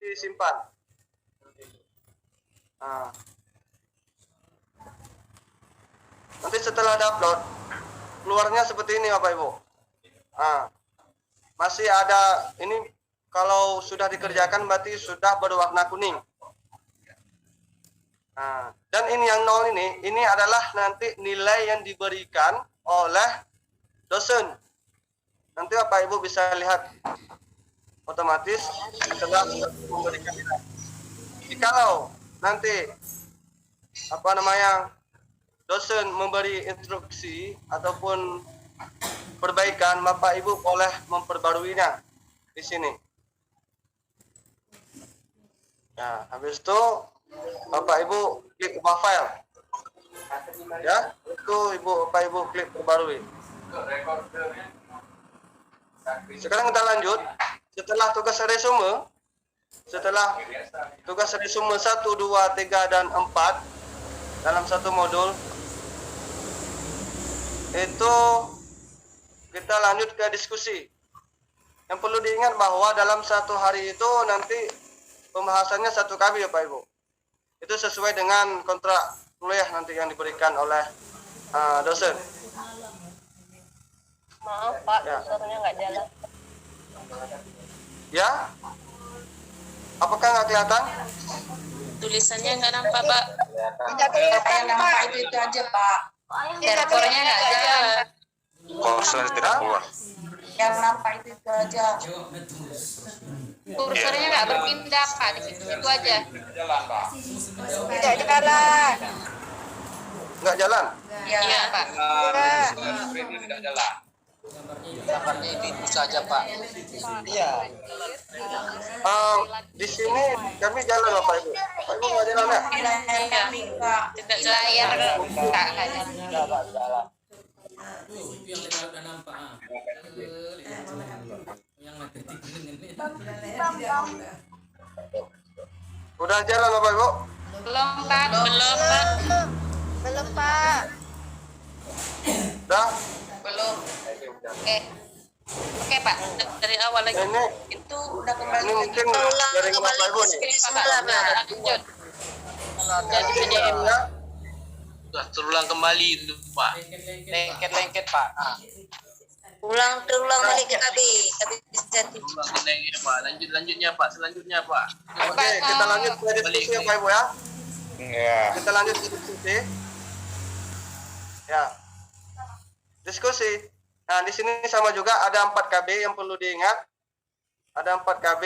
disimpan. Nah, nanti setelah upload keluarnya seperti ini Bapak Ibu. Nah, masih ada ini, kalau sudah dikerjakan berarti sudah berwarna kuning. Nah, dan ini yang 0 ini adalah nanti nilai yang diberikan oleh dosen. Nanti Bapak Ibu bisa lihat otomatis setelah memberikan nilai. Jikalau nanti dosen memberi instruksi ataupun perbaikan, Bapak Ibu boleh memperbaruinya di sini. Nah, habis itu Bapak Ibu klik ubah file. Ya, itu Bapak Ibu klik perbarui. Sekarang kita lanjut. Setelah tugas resume 1, 2, 3 dan 4 dalam satu modul, itu kita lanjut ke diskusi. Yang perlu diingat bahwa dalam satu hari itu nanti pembahasannya 1 KB ya Pak Ibu. Itu sesuai dengan kontrak kuliah nanti yang diberikan oleh dosen. Maaf Pak, kursornya nggak jalan. Ya? Apakah nggak kelihatan? Tulisannya nggak nampak Pak. Tidak kelihatan Pak. Itu aja Pak. Kursornya nggak jalan. Kursor tidak keluar. Yang nampak itu aja. Kursornya nggak berpindah Pak, di situ aja. Tidak jalan. Nggak jalan? Iya Pak. Tidak jalan. Gambarnya itu saja Pak. Iya. Di sini kami jalan Bapak Ibu. Bapak Ibu nggak jalan ya? Tidak di layar nggak jalan. Itu yang udah nampak. Yang ada ini. Udah jalan Bapak Ibu? Belum Pak. Belum Pak. Udah? Belum. Oke Pak, dari awal lagi. Ini Itu udah kembali. ini mungkin dari Bapak Ibu nih. Lanjut. Jadi PDF Ya. Sudah terulang kembali itu Pak. Lengket Pak. Terulang balik ke KB. Terulang lengket Pak. Lanjutnya Pak. Selanjutnya Pak. Oke, kita lanjut ke diskusi ya Bapak Ibu ya. Iya. Kita lanjut ke diskusi. Ya. Diskusi. Nah, di sini sama juga ada 4 KB yang perlu diingat. Ada 4 KB.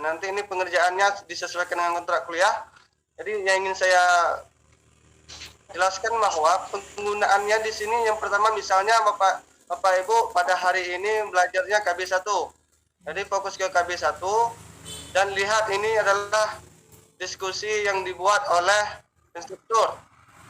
Nanti ini pengerjaannya disesuaikan dengan kontrak kuliah. Jadi yang ingin saya jelaskan bahwa penggunaannya di sini yang pertama misalnya Bapak Ibu pada hari ini belajarnya KB 1. Jadi fokus ke KB 1 dan lihat ini adalah diskusi yang dibuat oleh instruktur.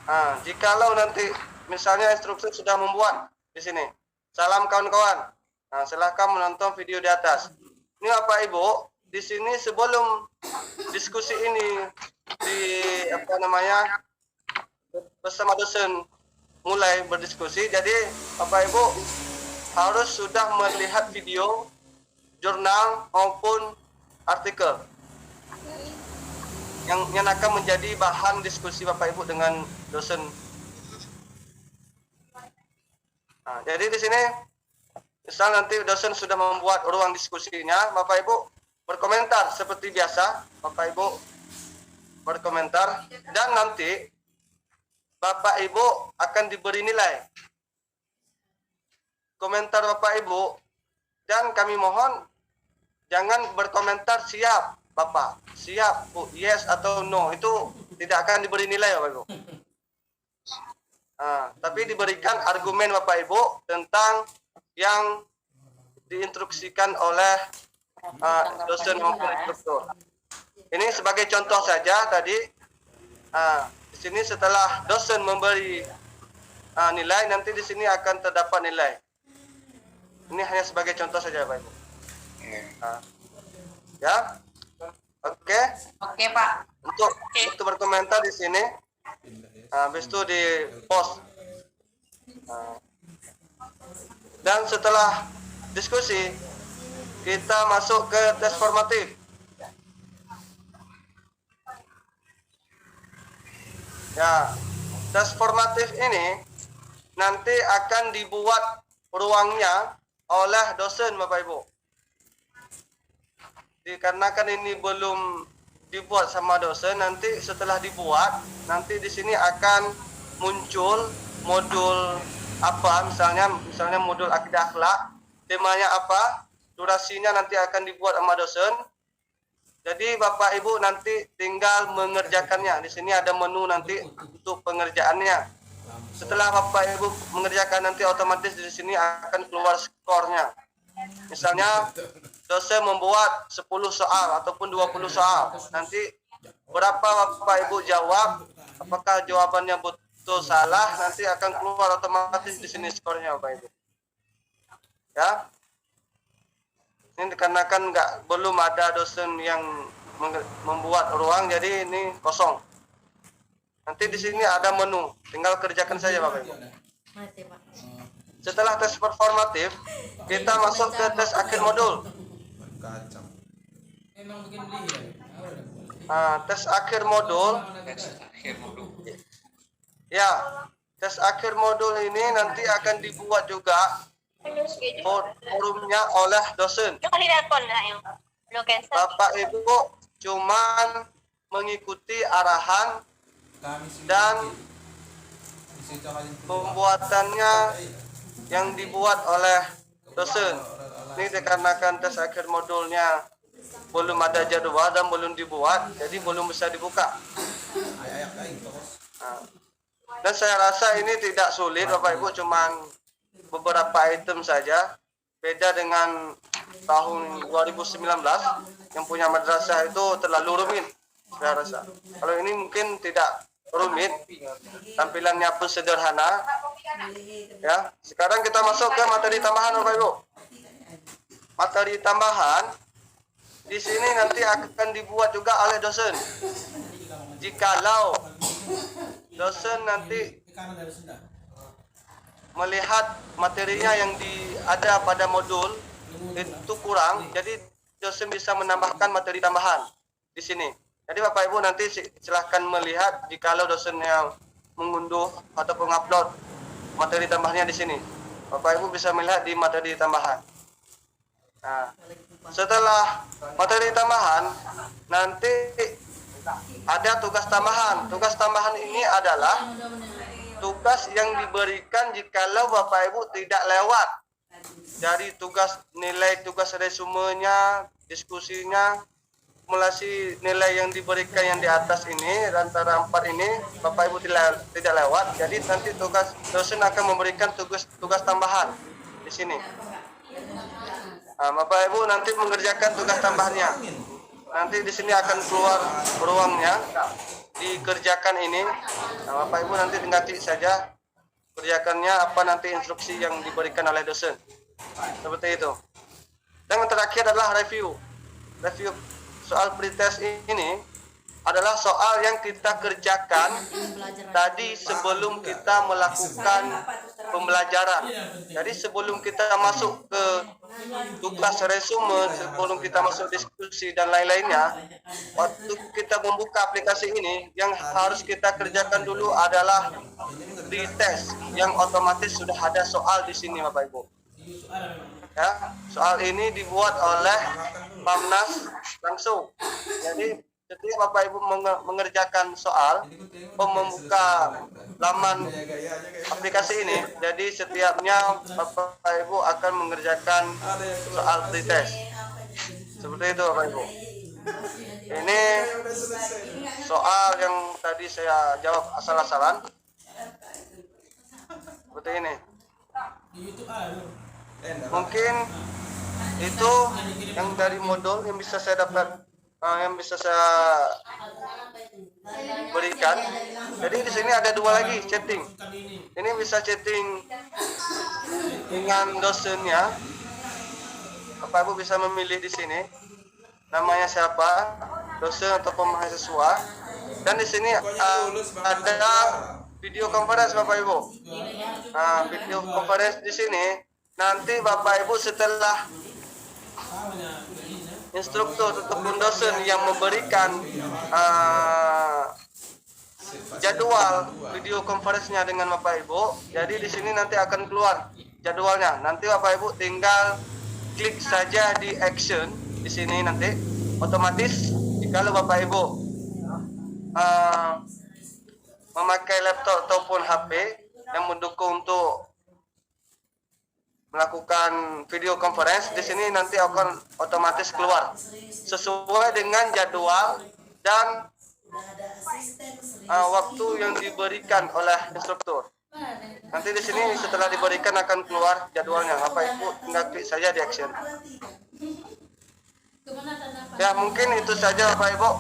Nah, jikalau nanti misalnya instruktur sudah membuat di sini. Salam kawan-kawan. Nah, silakan menonton video di atas. Ini Bapak Ibu, di sini sebelum diskusi ini bersama dosen mulai berdiskusi, jadi Bapak Ibu harus sudah melihat video, jurnal maupun artikel yang akan menjadi bahan diskusi Bapak Ibu dengan dosen. Nah, jadi di sini misal nanti dosen sudah membuat ruang diskusinya, Bapak Ibu berkomentar seperti biasa, Bapak Ibu berkomentar dan nanti Bapak Ibu akan diberi nilai. Komentar Bapak Ibu dan kami mohon jangan berkomentar siap Bapak, siap Bu, yes atau no, itu tidak akan diberi nilai Bapak Ibu. Nah, tapi diberikan argumen Bapak Ibu tentang yang diinstruksikan oleh dosen maupun instruktur. Ini sebagai contoh saja tadi. Di sini setelah dosen memberi nilai, nanti di sini akan terdapat nilai. Ini hanya sebagai contoh saja Bapak Ibu. Ya, oke. Oke Pak. Untuk berkomentar di sini. Habis itu di post. Dan setelah diskusi kita masuk ke tes formatif. Ya, tes formatif ini nanti akan dibuat ruangnya oleh dosen Bapak Ibu. Dikarenakan ini belum dibuat sama dosen, nanti setelah dibuat, nanti di sini akan muncul modul apa, misalnya modul akidah akhlak, temanya apa, durasinya nanti akan dibuat sama dosen. Jadi Bapak Ibu nanti tinggal mengerjakannya. Di sini ada menu nanti untuk pengerjaannya. Setelah Bapak Ibu mengerjakan nanti otomatis di sini akan keluar skornya. Misalnya dosen membuat 10 soal ataupun 20 soal. Nanti berapa Bapak Ibu jawab, apakah jawabannya betul salah, nanti akan keluar otomatis di sini skornya Bapak Ibu. Ya. Ini dikarenakan belum ada dosen yang membuat ruang, jadi ini kosong. Nanti di sini ada menu, tinggal kerjakan saja Bapak Ibu. Setelah tes performatif, kita masuk ke tes akhir modul. Emang bikin beli ya? Tes akhir modul. Ya, tes akhir modul ini nanti akan dibuat juga forumnya oleh dosen. Bapak Ibu cuman mengikuti arahan dan pembuatannya yang dibuat oleh dosen. Ini dikarenakan tes akhir modulnya belum ada jadwal dan belum dibuat, jadi belum bisa dibuka. Dan saya rasa ini tidak sulit Bapak Ibu, cuman beberapa item saja. Beda dengan tahun 2019 yang punya madrasah itu terlalu rumit saya rasa. Kalau ini mungkin tidak rumit, tampilannya pun sederhana. Ya, sekarang kita masuk ke materi tambahan Bapak Ibu. Materi tambahan di sini nanti akan dibuat juga oleh dosen. Jikalau dosen nanti melihat materinya yang ada pada modul itu kurang, jadi dosen bisa menambahkan materi tambahan di sini. Jadi Bapak Ibu nanti silahkan melihat jikalau dosen yang mengunduh atau mengupload materi tambahannya di sini. Bapak Ibu bisa melihat di materi tambahan. Nah, setelah materi tambahan nanti ada tugas tambahan. Tugas tambahan ini adalah tugas yang diberikan jikalau Bapak Ibu tidak lewat dari nilai tugas resumenya, diskusinya, akumulasi nilai yang diberikan yang di atas ini, antara 4 ini Bapak Ibu tidak lewat, jadi nanti dosen akan memberikan tugas tambahan di sini. Nah, Bapak Ibu nanti mengerjakan tugas tambahannya. Nanti di sini akan keluar ruangnya, dikerjakan ini. Nah, Bapak Ibu nanti tinggal klik saja kerjakannya apa nanti instruksi yang diberikan oleh dosen. Seperti itu. Dan yang terakhir adalah review. Review soal pretest ini adalah soal yang kita kerjakan tadi sebelum kita melakukan pembelajaran. Jadi sebelum kita masuk ke tugas resume, sebelum kita masuk diskusi dan lain-lainnya, waktu kita membuka aplikasi ini, yang harus kita kerjakan dulu adalah pretest yang otomatis sudah ada soal di sini Bapak Ibu. Ya, soal ini dibuat oleh Pamnas langsung. Jadi setiap Bapak Ibu mengerjakan soal, membuka laman aplikasi ini, jadi setiapnya Bapak Ibu akan mengerjakan soal pretest. Seperti itu Bapak Ibu. Ini soal yang tadi saya jawab asal-asalan. Seperti ini. Mungkin itu yang dari modul yang bisa saya dapat, yang bisa saya berikan. Jadi di sini ada 2 lagi chatting. Ini bisa chatting dengan dosennya. Bapak Ibu bisa memilih di sini namanya siapa, dosen ataupun mahasiswa. Dan di sini ada video conference Bapak Ibu. Nah, video conference di sini nanti Bapak Ibu setelah instruktur ataupun dosen yang memberikan jadwal video conference-nya dengan Bapak Ibu. Jadi di sini nanti akan keluar jadwalnya. Nanti Bapak Ibu tinggal klik saja di action di sini, nanti otomatis jika Bapak Ibu memakai laptop ataupun HP yang mendukung untuk melakukan video conference, di sini nanti akan otomatis keluar sesuai dengan jadwal dan waktu yang diberikan oleh instruktur. Nanti di sini setelah diberikan akan keluar jadwalnya. Bapak Ibu tinggal klik saja di action. Ya, mungkin itu saja Bapak Ibu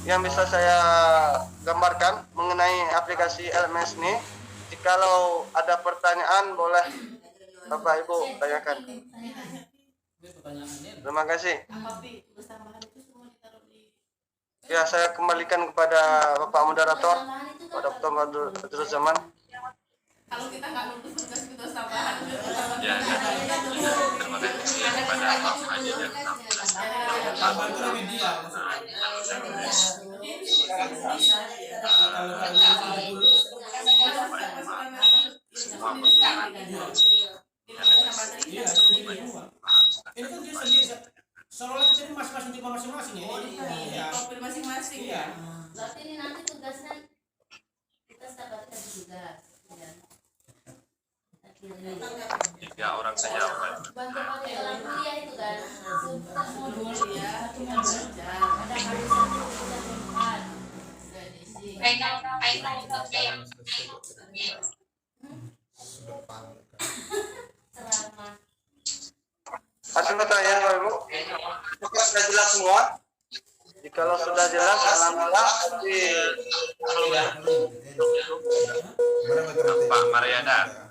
yang bisa saya gambarkan mengenai aplikasi LMS ini. Jikalau ada pertanyaan boleh Bapak Ibu tanyakan. Terima kasih. Ya, saya kembalikan kepada Bapak Moderator, kepada Dr. Badruzzaman. Kalau kita nggak lulus tugas kita tambahan. Ya, terima kasih kepada Pak Haji dan Ini kan dia sendiri, seolah kita ini masing-masing tipe masing-masing ya. Iya. Profil masing-masing. Iya. Berarti ini nanti tugasnya kita dapatkan juga. Ya. 3 orang saja. Bantu pakai dalam kuliah itu kan. Modul ya, cuma belajar. Ada hari Sabtu dan Jumat. Ceramah. Ada pertanyaan Bapak Ibu? Mungkin sudah jelas semua? Jikalau sudah jelas, alhamdulillah. Pak Mariana.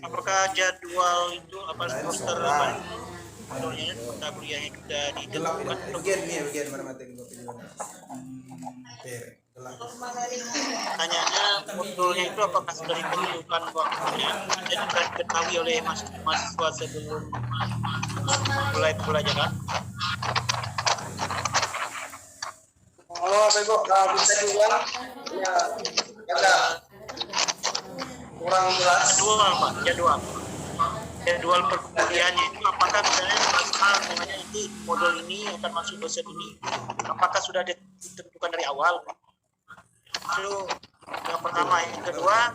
Apakah jadwal itu apa semester modulnya mata kuliahnya sudah ditentukan? Pertanyaannya, modulnya itu apakah sudah ditentukan waktunya dan sudah diketahui oleh mahasiswa sebelum mulai pembelajaran? Halo Bapak Ibu, bisa diulang? Ya, agak kurang jelas. Jadwal perkuliahannya itu apakah misalnya namanya nanti modul ini akan masuk dosen ini, apakah sudah ditentukan dari awal? Itu yang pertama. Yang kedua,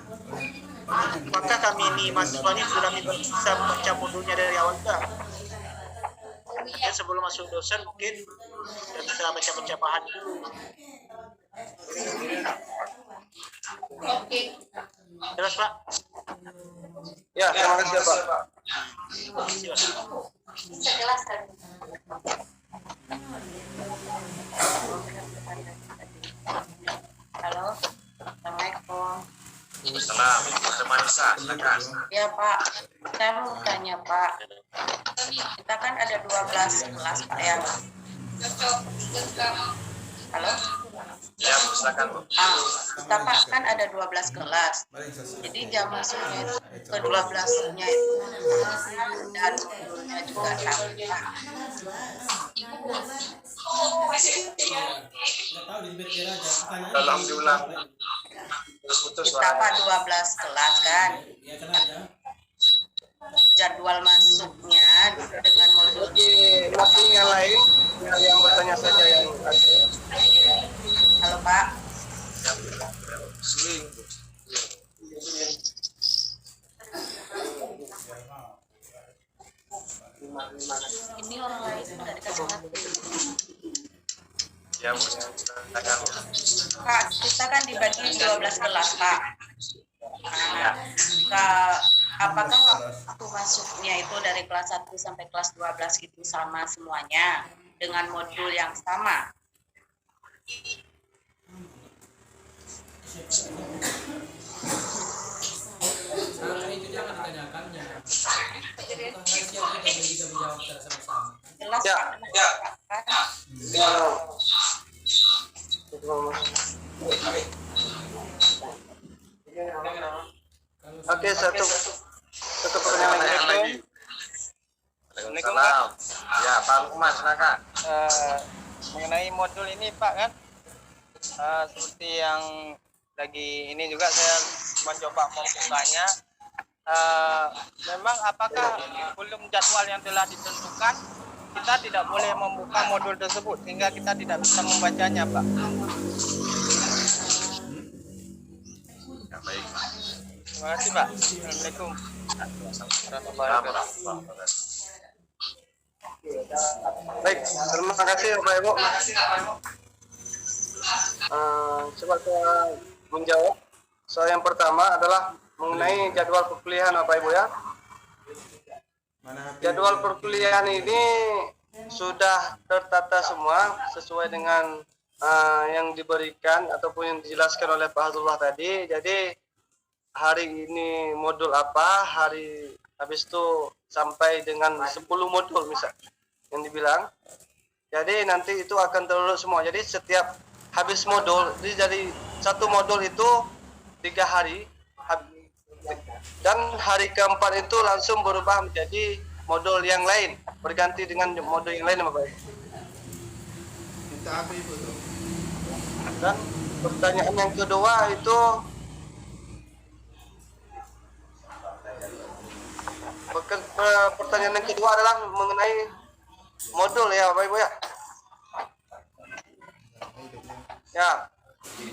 apakah kami ini mahasiswa ini sudah bisa membaca modulnya dari awal enggak? Ya, sebelum masuk dosen mungkin sudah bisa baca bahan dulu. Oke. Jelas Pak? Ya, terima kasih Pak. Bisa jelaskan. Halo, assalamualaikum. Salam, Manisa, silakan. Ya Pak, saya mau tanya Pak. Kita kan ada 12 kelas Pak ya. Halo? Ya, silakan Bu. Kita Pak kan ada 12 kelas. Jadi jam masuknya itu ke 12-nya itu dan modulnya juga tambah. Tolong diulang. Putus Kita Pak 12 kelas kan. Jadwal masuknya dengan modul. Mungkin yang lain yang bertanya saja yang Halo Pak. Ini orang lain sudah dikasih mati. Ya, Bu. Silakan. Pak, kita kan dibagi 12 kelas Pak. Nah, apakah waktu masuknya itu dari kelas 1 sampai kelas 12 itu sama semuanya dengan modul yang sama? Itu jangan ditanyakannya. Bukan rahasia, kita bisa menjawab secara sama-sama. Jelas Ya, Pak? ya. Oke, satu pertanyaan lagi. Waalaikumsalam. Ya, Pak Lukman, silakan. mengenai modul ini Pak kan, seperti yang lagi ini juga saya mencoba membukanya. Memang apakah belum jadwal yang telah ditentukan kita tidak boleh membuka modul tersebut sehingga kita tidak bisa membacanya Pak? Ya, baik. Terima kasih Pak. Assalamualaikum warahmatullahi wabarakatuh. Baik, terima kasih Bapak Ibu. Coba saya menjawab. Soal yang pertama adalah mengenai jadwal perkuliahan Bapak Ibu ya. Jadwal perkuliahan ini sudah tertata semua sesuai dengan yang diberikan ataupun yang dijelaskan oleh Pak Hazrullah tadi. Jadi hari ini modul apa, hari habis itu sampai dengan 10 modul misal yang dibilang. Jadi nanti itu akan terurut semua. Jadi setiap habis modul, jadi satu modul itu 3 hari. Dan hari keempat itu langsung berubah menjadi modul yang lain, berganti dengan modul yang lain Bapak Ibu. Dan pertanyaan yang kedua itu pertanyaan yang kedua adalah mengenai modul ya Bapak Ibu ya. Ya,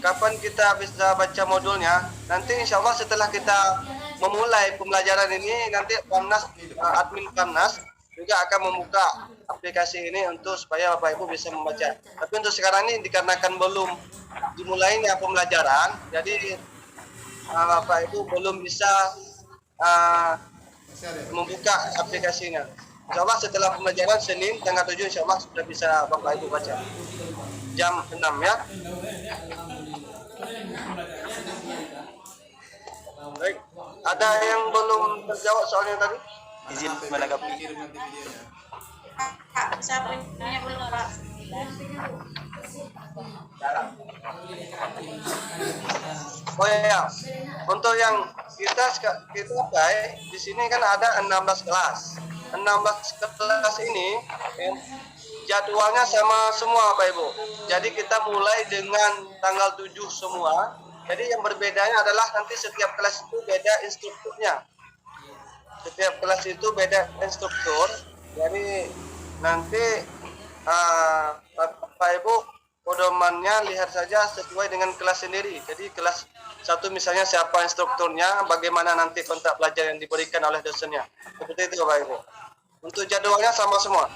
kapan kita bisa baca modulnya? Nanti insya Allah setelah kita memulai pembelajaran ini, nanti Pamnas, admin Pamnas juga akan membuka aplikasi ini untuk supaya Bapak Ibu bisa membaca. Tapi untuk sekarang ini dikarenakan belum dimulainya pembelajaran, jadi Bapak Ibu belum bisa membuka aplikasinya. Insya Allah setelah pembelajaran Senin tanggal 7 insya Allah sudah bisa Bapak Ibu baca. Jam 6 ya. Baik, ada yang belum terjawab soalnya tadi? Izin menanggapi. Pak, saya punya belum Pak. Oh ya, untuk yang kita pakai di sini kan ada 16 kelas. 16 kelas ini jadwalnya sama semua Bapak Ibu. Jadi kita mulai dengan tanggal 7 semua. Jadi yang berbedanya adalah nanti setiap kelas itu beda instrukturnya. Setiap kelas itu beda instruktur. Jadi nanti Bapak Ibu pedomannya lihat saja sesuai dengan kelas sendiri. Jadi kelas 1 misalnya siapa instrukturnya, bagaimana nanti kontrak belajar yang diberikan oleh dosennya. Seperti itu Bapak Ibu. Untuk jadwalnya sama semua.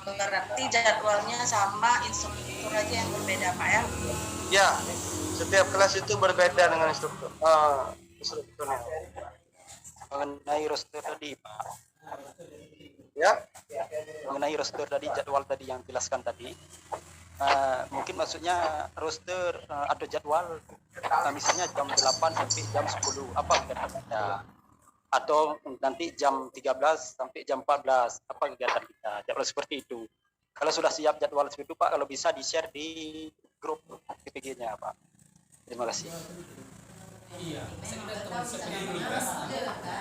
Berarti jadwalnya sama, instruktur aja yang berbeda Pak ya? Ya, setiap kelas itu berbeda dengan instrukturnya. Mengenai roster tadi Pak. Ya. Mengenai roster tadi, jadwal tadi yang jelaskan tadi. Mungkin maksudnya roster atau jadwal misalnya jam 8 sampai jam 10 apa kegiatan, atau nanti jam 13 sampai jam 14 apa kegiatan kita, jadwal seperti itu. Kalau sudah siap jadwal seperti itu Pak, kalau bisa di-share di grup PPG-nya Pak. Terima kasih. Iya, saya kita teman seperti ini kan.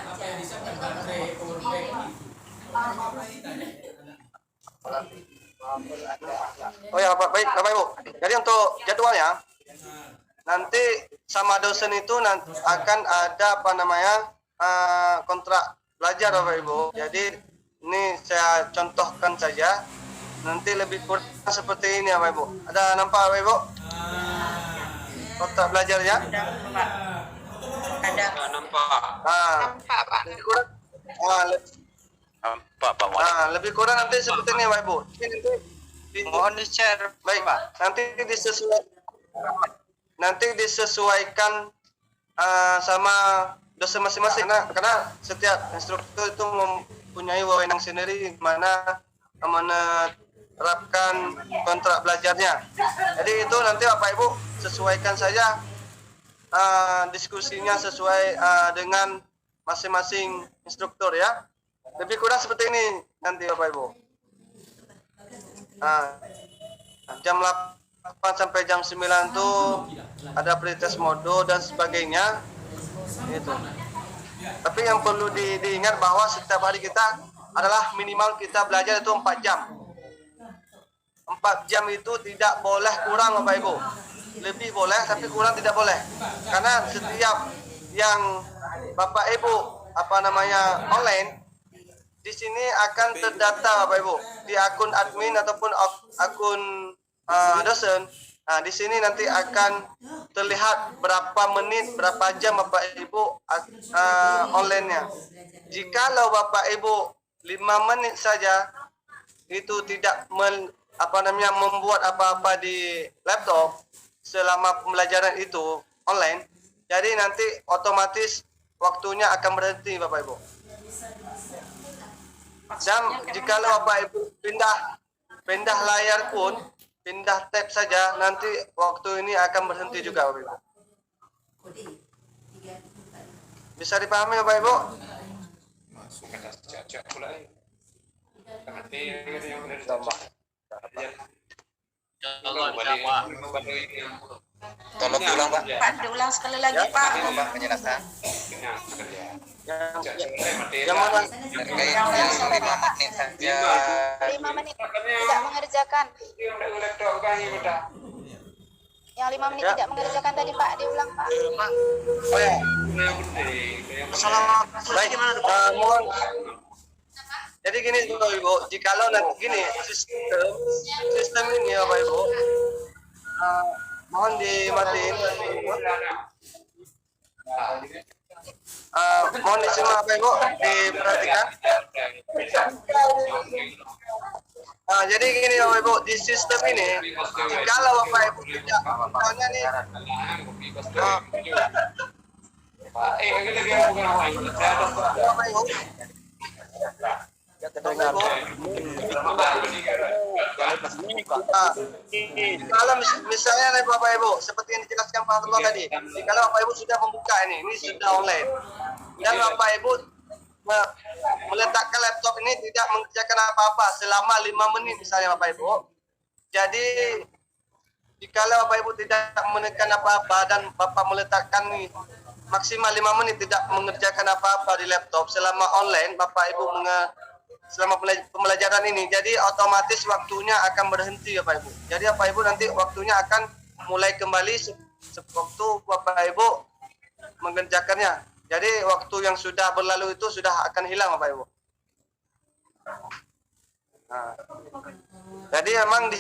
Apa yang disiapkan baterai, power bank. Oh ya Pak, baik Bapak Ibu. Jadi untuk jadwalnya nanti sama dosen itu akan ada kontrak belajar Bapak Ibu. Jadi ini saya contohkan saja. Nanti lebih kurang seperti ini Bapak Ibu. Ada nampak Bapak Ibu? Kontrak belajarnya? Ada. Nampak. Nampak Pak. Lebih kurang. Lebih kurang nanti seperti ini Bapak Ibu. Ini nanti Mohon di-share. Baik Pak. Nanti disesuaikan sama dosen masing-masing karena setiap instruktur itu mempunyai wewenang sendiri mana menerapkan kontrak belajarnya. Jadi itu nanti Bapak Ibu sesuaikan saja diskusinya sesuai dengan masing-masing instruktur ya. Lebih kurang seperti ini nanti Bapak Ibu. Jam 8 sampai jam 9 tuh ada pretest modul dan sebagainya. Itu. Tapi yang perlu diingat bahwa setiap hari kita adalah minimal kita belajar itu 4 jam. 4 jam itu tidak boleh kurang Bapak Ibu. Lebih boleh tapi kurang tidak boleh. Karena setiap yang Bapak Ibu online di sini akan terdata Bapak Ibu di akun admin ataupun akun dosen. Nah, di sini nanti akan terlihat berapa menit, berapa jam Bapak Ibu online-nya. Jikalau Bapak Ibu 5 menit saja itu tidak membuat apa-apa di laptop selama pembelajaran itu online, jadi nanti otomatis waktunya akan berhenti Bapak Ibu. Dan jikalau Bapak Ibu pindah layar pun, pindah tab saja, nanti waktu ini akan berhenti juga Bapak Ibu. Bisa dipahami Bapak Ibu? Tolong diulang Pak. Pak, diulang sekali lagi Pak. Pak penjelasan. Yang mana? Yang 5 menit saja. 5 menit tidak mengerjakan. Yang 5 menit tidak mengerjakan tadi Pak, diulang Pak. Oh ya. Baik, mohon. Jadi gini Bapak Ibu, jikalau nanti gini sistem ini Bapak Ibu, mohon dimatiin. Mohon disimak Bapak Ibu, diperhatikan. Jadi gini Bapak Ibu, di sistem ini, jikalau Bapak Ibu tidak, misalnya nih, Bapak Ibu, kalau misalnya nih Bapak Ibu, seperti yang dijelaskan Pak Abdullah tadi, kalau Bapak Ibu sudah membuka ini sudah online, dan Bapak Ibu meletakkan laptop ini tidak mengerjakan apa-apa selama 5 menit misalnya Bapak Ibu. Jadi jikalau Bapak Ibu tidak menekan apa-apa dan Bapak meletakkan nih maksimal 5 menit tidak mengerjakan apa-apa di laptop selama online Bapak Ibu selama pembelajaran ini, jadi otomatis waktunya akan berhenti Bapak Ibu. Jadi Bapak Ibu nanti waktunya akan mulai kembali sewaktu Bapak Ibu mengerjakannya. Jadi waktu yang sudah berlalu itu sudah akan hilang Bapak Ibu. Nah, jadi memang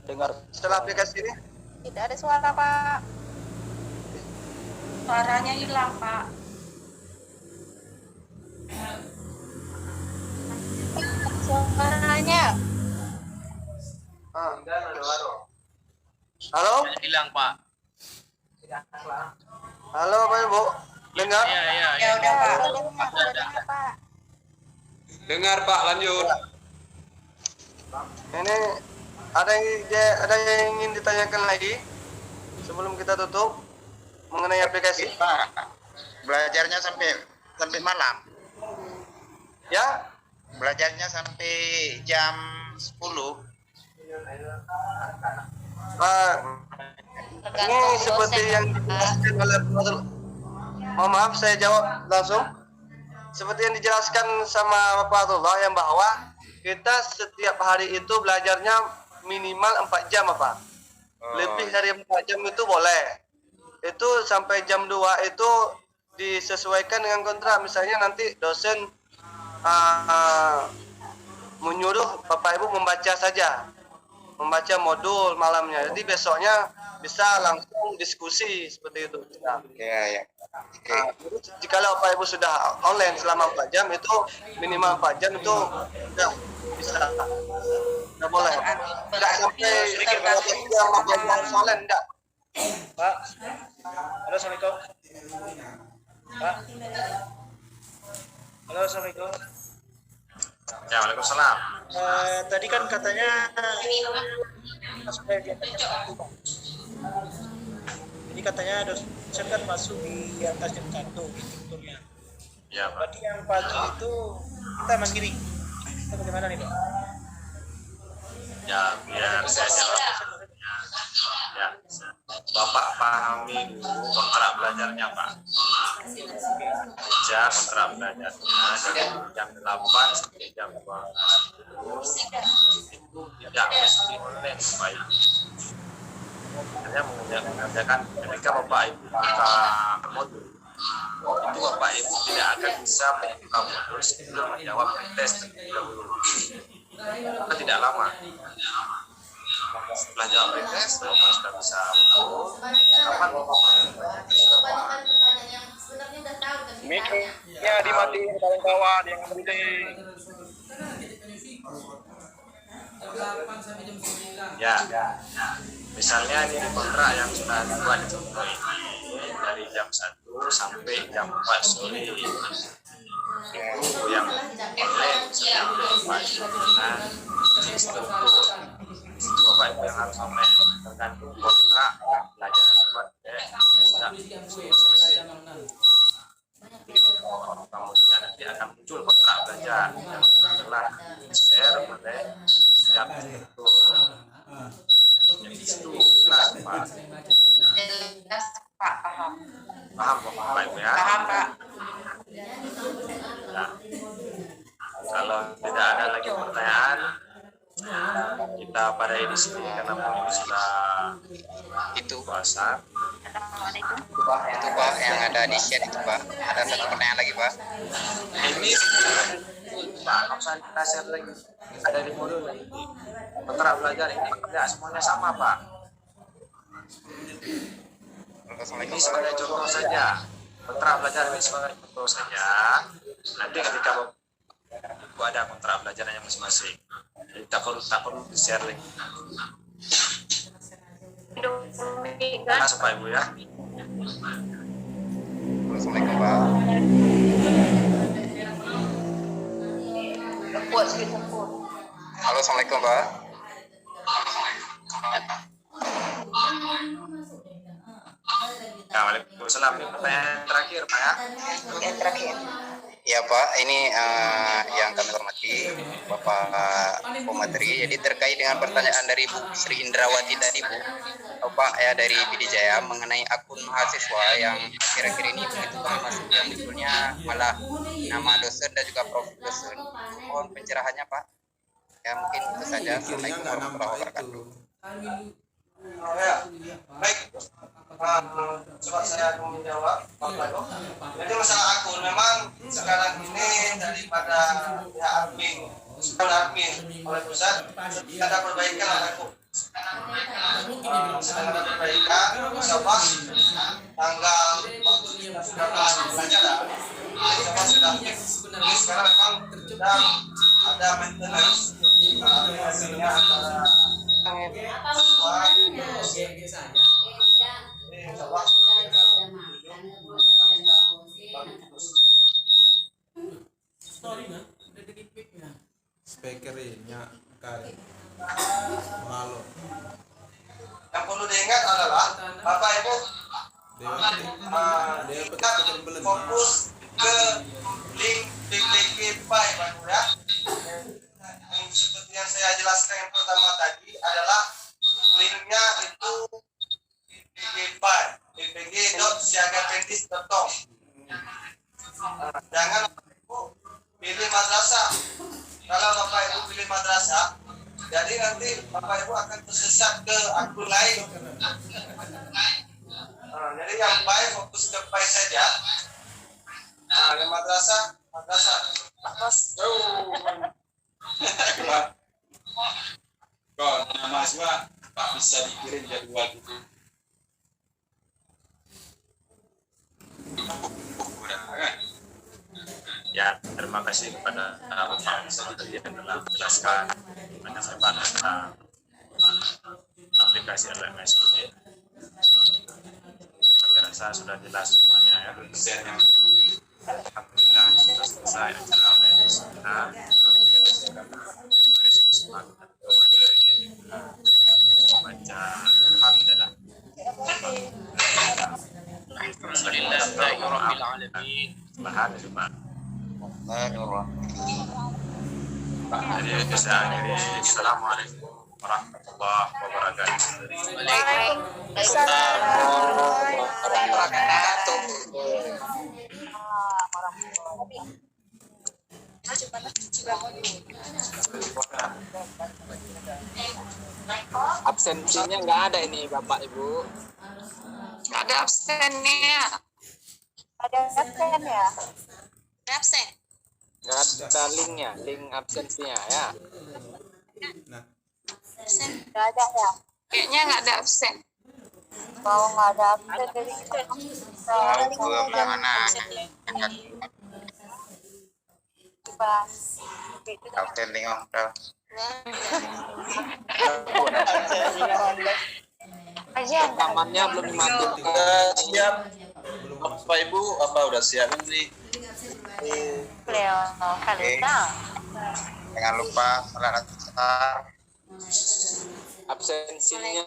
dengar setelah aplikasi ini Tidak ada suara Pak. Suaranya hilang Pak. Suaranya. Halo? Hilang Pak. Halo Bapak Ibu, dengar? Iya. Ya udah Pak. Dengar Pak. Dengar Pak, lanjut. Ini ada yang ingin ditanyakan lagi sebelum kita tutup mengenai aplikasi? Pak, belajarnya sampai malam. Ya? Belajarnya sampai jam 10. Ini seperti yang dijelaskan oleh mohon maaf saya jawab langsung. Seperti yang dijelaskan sama Pak Abdullah yang bahwa kita setiap hari itu belajarnya minimal 4 jam Pak. Lebih dari 4 jam itu boleh. Itu sampai jam 2 itu disesuaikan dengan kontrak. Misalnya nanti dosen menyuruh Bapak Ibu membaca saja, membaca modul malamnya. Jadi besoknya bisa langsung diskusi seperti itu. Ya. Oke. Jika Bapak Ibu sudah online selama 4 jam itu minimal 4 jam itu sudah bisa. Tidak boleh. Tidak sampai yang harus online enggak. Pak. Halo, Assalamualaikum. Pak. Halo, Assalamualaikum. Ya, Waalaikumsalam. Tadi kan katanya supaya dia jadi katanya dosen kan masuk di atas jam 1 gitu betulnya. Ya, Pak. Berarti yang pagi itu kita mandiri. Kita bagaimana nih Pak? Ya, biar saya jawab. Ya. Bapak pahami ini dulu kontrak belajarnya Pak. Kerja kontrak belajarnya dari jam 8 sampai jam 12 itu tidak mesti online Pak. Hanya mengerjakan ketika Bapak Ibu buka modul itu Bapak Ibu tidak akan bisa membuka modul sebelum menjawab tes terlebih dahulu. Karena tidak lama. Setelah jawab tes, Bapak sudah bisa tahu kapan Bapak Miknya dimatiin kawan-kawan yang penting. Ya, misalnya ini kontrak yang sudah dibuat di contoh ini dari jam 1 sampai jam 4 sore itu yang online sebelum Bapak Ibu dengan instruktur. Itu Bapak Ibu yang harus online tergantung kontrak belajar yang dibuat sudah selesai. Kemudian nanti akan muncul kontrak belajar yang telah di-share oleh setiap instruktur. Yang itu jelas Pak. Jelas Pak, paham. Paham Bapak Ibu ya? Paham Pak. Nah, kalau tidak ada lagi pertanyaan, kita pada di sini karena ini sudah Itu puasa. itu Pak yang ada di share itu Pak. Ada satu pertanyaan lagi Pak. Ini Pak, nggak usah kita share lagi. Ada di modul nanti. Kontrak belajar ini tidak semuanya sama Pak. Ini sebagai contoh saja. Kontrak belajar ini sebagai contoh saja. Nanti ketika Bapak ada kontrak belajarnya masing-masing. Jadi tak perlu share lagi. Terima Pak Ibu ya. Assalamualaikum Pak. Halo, Assalamualaikum Pak. Ya, Waalaikumsalam. Ini pertanyaan terakhir Pak ya. Yang terakhir. Ya Pak, ini yang kami hormati Bapak Pemateri. Jadi terkait dengan pertanyaan dari Bu Sri Indrawati tadi Bu, Pak ya dari PD Jaya mengenai akun mahasiswa yang akhir-akhir ini begitu kami masuk yang munculnya malah nama dosen dan juga profil dosen. Mohon pencerahannya Pak. Ya mungkin itu saja. Assalamualaikum warahmatullahi wabarakatuh. Ya, baik. Coba saya menjawab. Jadi masalah akun memang sekarang ini daripada pihak admin oleh pusat kita ada perbaikan akun. Sedang ada perbaikan, insya-Allah tanggal sudah belajar. Insya-Allah sudah fix. Sekarang memang sedang ada maintenance aplikasinya antara speakernya kali halo. Yang perlu diingat adalah Bapak Ibu kita fokus ke link PPK Pi Pak Ibu ya. Yang seperti yang saya jelaskan yang pertama tadi adalah linknya itu ppg.siagapentis.com. Jangan Ibu pilih madrasah. Kalau Bapak Ibu pilih madrasah, jadi nanti Bapak Ibu akan tersesat ke akun lain. Jadi yang baik fokus ke Pi saja. Yang madrasah. Kalau nama mahasiswa Pak bisa dikirim jadwal itu. Ya, terima kasih kepada Bapak Sekretari yang telah menjelaskan banyak tentang aplikasi LMS ini. Kami rasa sudah jelas semuanya ya. Alhamdulillah sudah selesai acara LMS kita. Mari semangat membaca ini, membaca Alhamdulillah. Alhamdulillahirrahmanirrahim. Jadi saya akhiri. Assalamualaikum warahmatullahi wabarakatuh. Waalaikumsalam warahmatullahi Absensinya nggak ada ini Bapak Ibu. Nggak ada absennya. Ada absen ya? Ada absen. Nggak ada linknya, link absensinya ya. Nggak ada ya? Kayaknya nggak ada absen. Kalau nggak ada absen jadi kita Mana? Absen tengok. Rekamannya belum dimatikan. Udah siap, Bapak Ibu? Apa udah siap ini? Jangan lupa salat asar. Absensinya,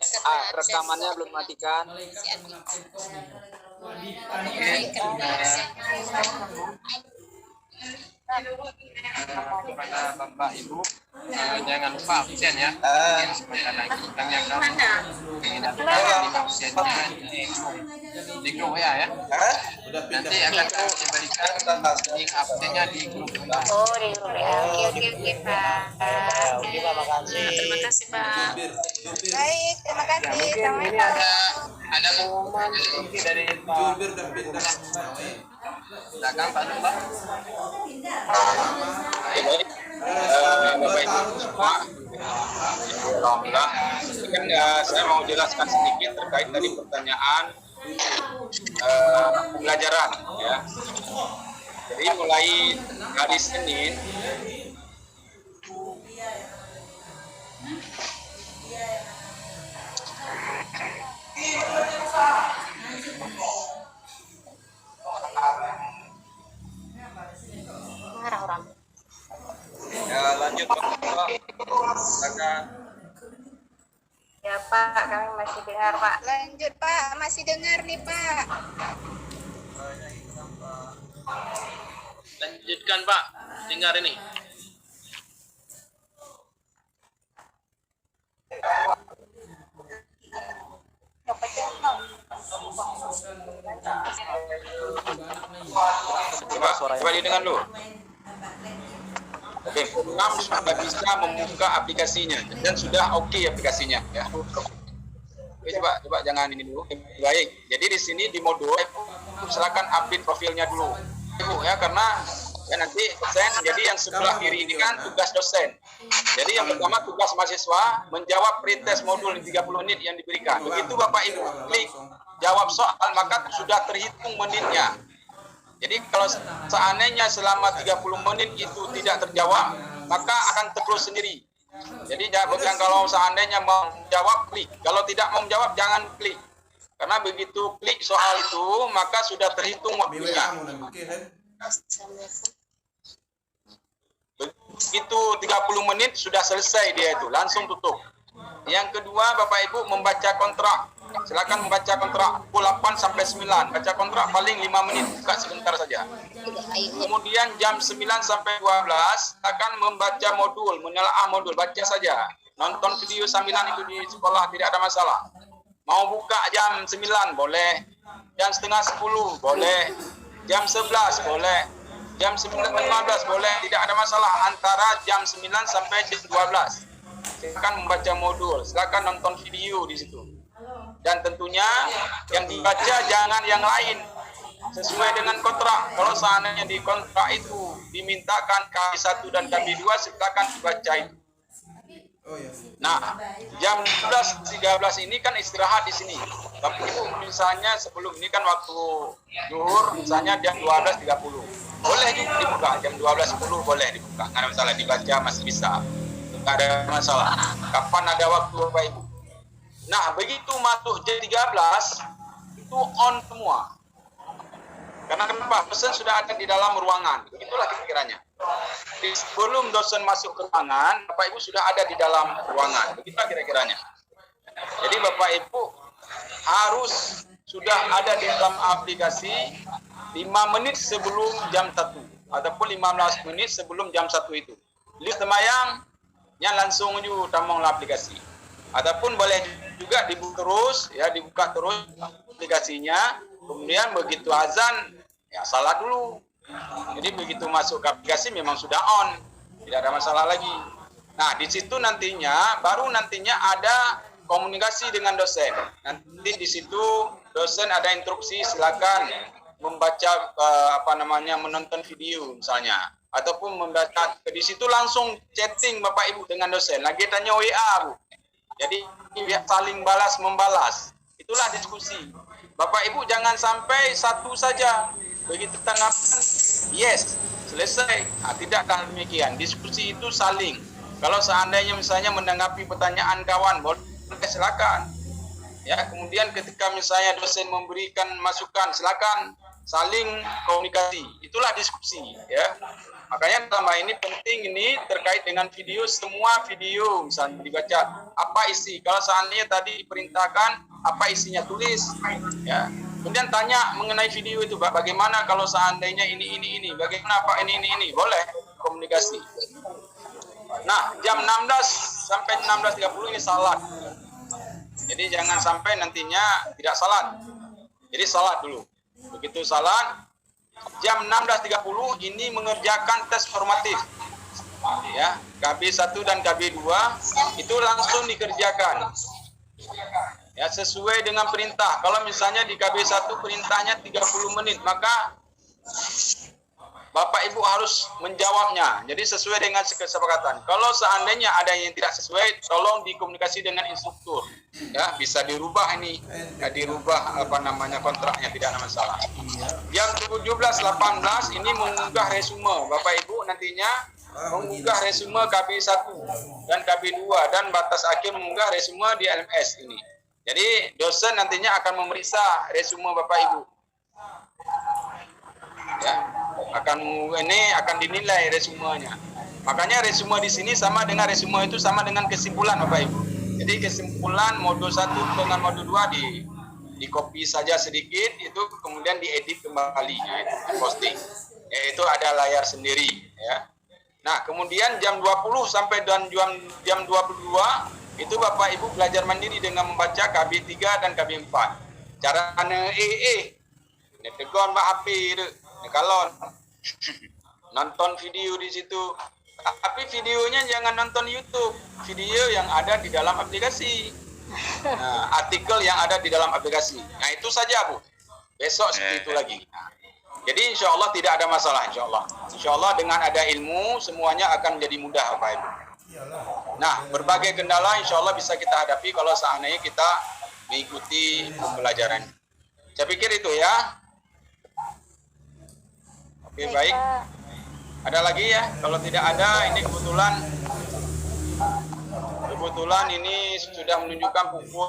rekamannya belum dimatikan. Kepada Bapak Ibu, jangan lupa absen ya. Sebentar lagi tanyakan link absennya di grup ya. Nanti akan kami berikan link absennya di grup. Oh, di grup ya. Oke, Pak. Oke, Pak, makasih. Terima kasih, Pak. Baik, terima kasih. Mungkin ini ada pengumuman dari Pak. Silakan Pak Numba. Baik, Bapak Ibu semua, alhamdulillah. Kan saya mau jelaskan sedikit terkait tadi pertanyaan pembelajaran ya. Jadi mulai hari Senin Marah orang. ya, lanjut Pak. Silakan. Ya Pak, kami masih dengar Pak. Lanjut Pak, masih dengar nih Pak. Lanjutkan Pak, dengar ini. Coba didengar dulu. Oke, kamu sudah bisa membuka aplikasinya dan sudah oke aplikasinya ya. Oke, coba jangan ini dulu. Baik. Jadi di sini di modul silakan update profilnya dulu. Ibu ya, karena ya nanti dosen, jadi yang sebelah kiri ini kan tugas dosen. Jadi yang pertama tugas mahasiswa menjawab pretest modul 30 menit yang diberikan. Begitu Bapak Ibu klik jawab soal maka sudah terhitung menitnya. Jadi kalau seandainya selama 30 menit itu tidak terjawab, maka akan terclose sendiri. Jadi jangan kalau seandainya mau jawab klik, kalau tidak mau menjawab jangan klik. Karena begitu klik soal itu maka sudah terhitung waktunya. Begitu 30 menit sudah selesai dia itu, langsung tutup. Yang kedua Bapak Ibu membaca kontrak. Silakan membaca kontrak pukul 8 sampai 9. Baca kontrak paling 5 menit, buka sebentar saja. Kemudian jam 9 sampai 12 akan membaca modul, menelaah modul, baca saja. Nonton video sambilan itu di sekolah tidak ada masalah. Mau buka jam 9 boleh, jam setengah 10 boleh, jam 11 boleh, jam 9.15 boleh, tidak ada masalah antara jam 9 sampai jam 12. Silakan membaca modul, silakan nonton video di situ. Dan tentunya yang dibaca jangan yang lain, sesuai dengan kontrak. Kalau seandainya di kontrak itu dimintakan KB1 dan KB2, silakan dibaca itu. Nah, jam 11.13 ini kan istirahat di sini. Tapi misalnya sebelum ini kan waktu zuhur, misalnya jam 12.30. Boleh dibuka, jam 12.10 boleh dibuka. Nggak ada masalah, dibaca masih bisa. Nggak ada masalah. Kapan ada waktu Bapak Ibu? Nah, begitu masuk jam 13, itu on semua. Karena kenapa? Dosen sudah ada di dalam ruangan. Begitulah kira-kiranya. Sebelum dosen masuk ke ruangan, Bapak Ibu sudah ada di dalam ruangan. Begitulah kira-kiranya. Jadi Bapak Ibu harus sudah ada di dalam aplikasi 5 menit sebelum jam 1. Ataupun 15 menit sebelum jam 1 itu. Lihat semayang, yang langsung juga tamang aplikasi. Ataupun boleh juga dibuka terus aplikasinya, kemudian begitu azan ya salat dulu. Jadi begitu masuk ke aplikasi memang sudah on, tidak ada masalah lagi. Nah, di situ baru nantinya ada komunikasi dengan dosen. Nanti di situ dosen ada instruksi, silakan membaca menonton video misalnya, ataupun membaca. Di situ langsung chatting Bapak Ibu dengan dosen. Lagi tanya WA, Bu. Jadi saling balas membalas. Itulah diskusi. Bapak Ibu jangan sampai satu saja. Begitu tanggapan, yes, selesai. Tidaklah demikian. Diskusi itu saling. Kalau seandainya misalnya menanggapi pertanyaan kawan, boleh silakan. Ya, kemudian ketika misalnya dosen memberikan masukan, silakan saling komunikasi. Itulah diskusi, ya. Makanya selama ini penting ini terkait dengan video, semua video misalnya dibaca apa isi. Kalau seandainya tadi diperintahkan apa isinya, tulis, ya. Kemudian tanya mengenai video itu, Pak, bagaimana kalau seandainya ini, bagaimana Pak ini, boleh komunikasi. Nah, jam 16 sampai 16.30 ini salat. Jadi jangan sampai nantinya tidak salat. Jadi salat dulu. Begitu salat, jam 16.30 ini mengerjakan tes formatif. Ya, KB1 dan KB2 itu langsung dikerjakan. Ya, sesuai dengan perintah. Kalau misalnya di KB1 perintahnya 30 menit, maka Bapak Ibu harus menjawabnya. Jadi sesuai dengan kesepakatan. Kalau seandainya ada yang tidak sesuai, tolong dikomunikasi dengan instruktur. Ya, bisa dirubah ini. Ya, dirubah kontraknya, tidak ada masalah. Yang 17.18 ini mengunggah resume. Bapak Ibu nantinya mengunggah resume KB1 dan KB2 dan batas akhir mengunggah resume di LMS ini. Jadi dosen nantinya akan memeriksa resume Bapak Ibu. Ya, akan dinilai resumenya. Makanya resume di sini sama dengan resume itu sama dengan kesimpulan Bapak Ibu. Jadi kesimpulan modul 1 dengan modul 2 di copy saja sedikit, itu kemudian diedit kembali, ya, posting. Yaitu ada layar sendiri, ya. Nah, kemudian jam 20 sampai jam 22 itu Bapak Ibu belajar mandiri dengan membaca KB3 dan KB4. Caranya tegon Mbak Api kalau nonton video di situ, tapi videonya jangan nonton YouTube, video yang ada di dalam aplikasi, artikel yang ada di dalam aplikasi. Nah, itu saja, Bu. Besok seperti itu lagi. Nah, jadi insya Allah tidak ada masalah, insya Allah dengan ada ilmu semuanya akan menjadi mudah, Bapak Ibu. Nah, berbagai kendala insya Allah bisa kita hadapi kalau seandainya kita mengikuti pembelajaran. Saya pikir itu, ya. Oke, baik. Ada lagi ya? Kalau tidak ada, ini kebetulan ini sudah menunjukkan pukul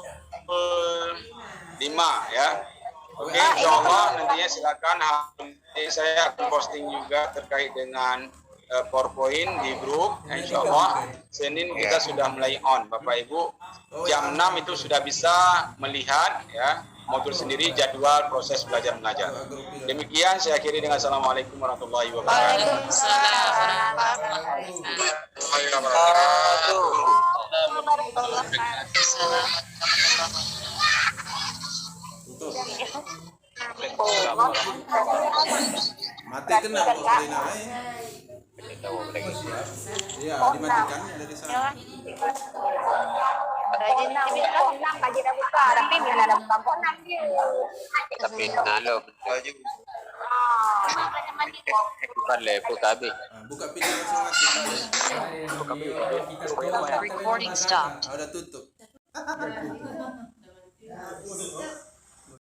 5, ya. Oke, insya Allah nantinya silakan. Saya akan posting juga terkait dengan PowerPoint di grup. Insya Allah Senin kita sudah mulai on, Bapak Ibu. Jam 6 itu sudah bisa melihat, ya, modul sendiri, jadwal proses belajar mengajar. Demikian saya akhiri dengan assalamualaikum warahmatullahi wabarakatuh. Mati kena kok Rina. Iya, dimatikan dari sana. Tapi kalau bukan lepo KB. Buka pintu masing-masing. Recording stopped. Udah tutup.